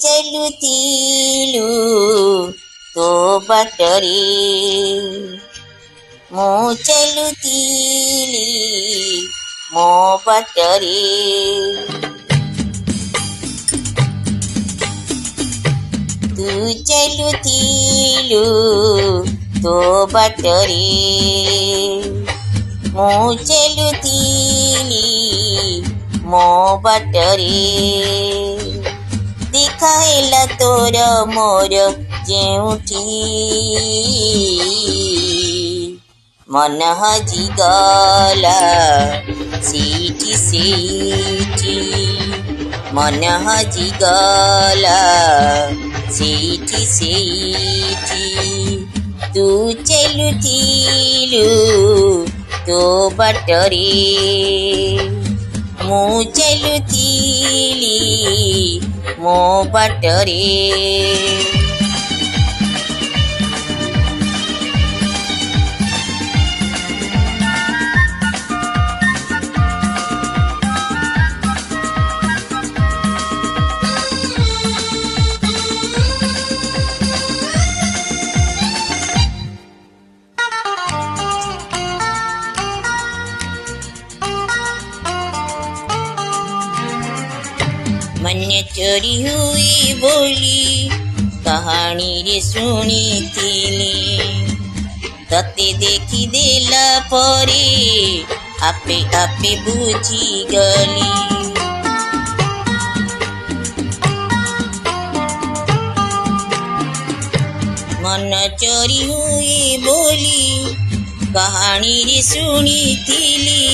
ଚାଲୁଥିଲୁ ତୋ ବାଟରେ, ମୁଁ ଚାଲୁଥିଲି ମୋ ବାଟରେ। ତୁ ଚାଲୁଥିଲୁ ତୋ ବାଟରେ, ମୁଁ ଚାଲୁଥିଲି ମୋ ବାଟରେ। ଦେଖା ହେଲା ତୋର ମୋର ଯେଉଁଠି, ମନ ହଜିଗଲା ସେଇଠି ସେଇଠି, ମନ ହଜିଗଲା ସେଇଠି ସେଇଠି। ତୁ ଚାଲୁଥିଲୁ ତୋ ବାଟରେ, ମୁଁ ଚାଲୁଥିଲି ମୋ ବାଟରେ। मन चोरी हुई बोली कहानी रे शुणिथिली, तते देखी देला परे आपे आपे बुझिगली। मन चोरी हुई बोली कहानी रे शुणिथिली,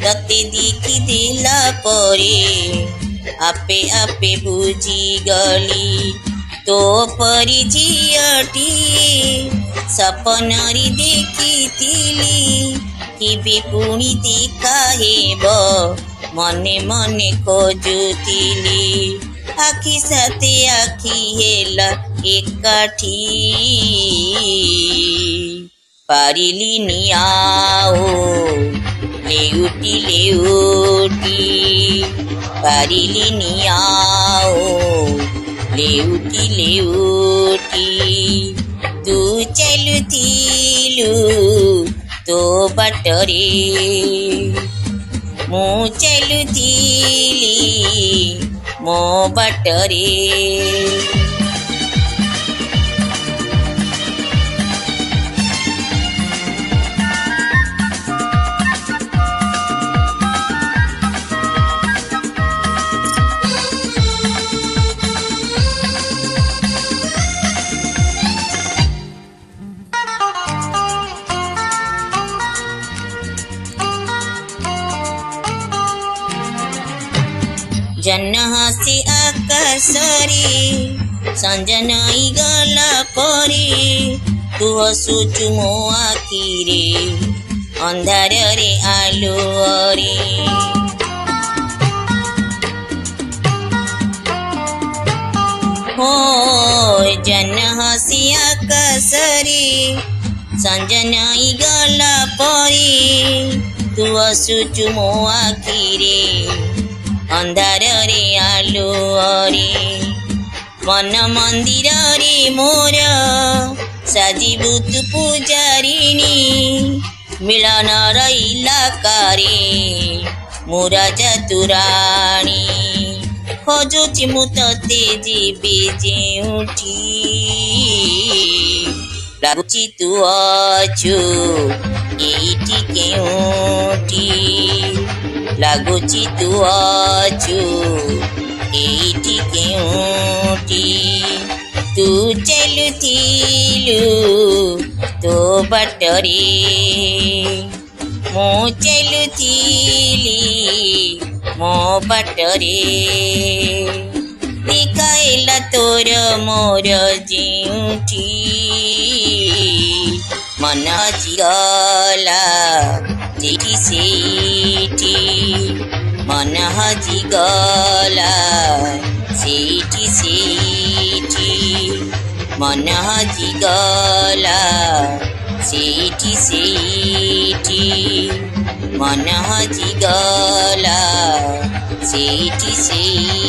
तते देखी देला परे आपे आपे बुझिगली। तो परी झियटी सपनरी देखिथिली, केबे पुणी देखा हेब मने मने खोजुथिली। आखि साथे आखि हेला एकाठी, पारिलिनी आओ लेउटी लेउटी, पारिलिनी आओ लेउटी लेउटी। तू चालुथिलु तोो बाटरे, ମୁଁ ଚାଲୁଥିଲି ମୋ ବାଟରେ। जन हसी आकाशरे संजनाई गला परे, तू हसुचु मो आखिरे अंधार रे आलुअरे। हो जन हसी आकाशरे संजनाई गला परे, तू हसुचु मो आखिरे अंधार रे आलुअरे। मन मंदिर रे मोर साजिबु तु पूजारिणी, मिलन इलाकारे मो राजा तु राणी। खोजुछि मु तते जीवी जेउठी, लागुछि तु अछु एइठी केउठी, लागुछि तु अछु एइठी केउठी। तू चालुथिलु तोो बाटरे, ମୁଁ ଚାଲୁଥିଲି ମୋ ବାଟରେ। ଦେଖା ହେଲା ତୋର ମୋର ଯେଉଁଠି, ମନ ହଜିଗଲା ସେଇଠି ସେଇଠି, ମନ ହଜିଗଲା ସେଇଠି ସେଇଠି, ମନ ହଜିଗଲା ସେଇଠି ସେଇଠି, ମନ ହଜିଗଲା ସେଇଠି ସେଇଠି।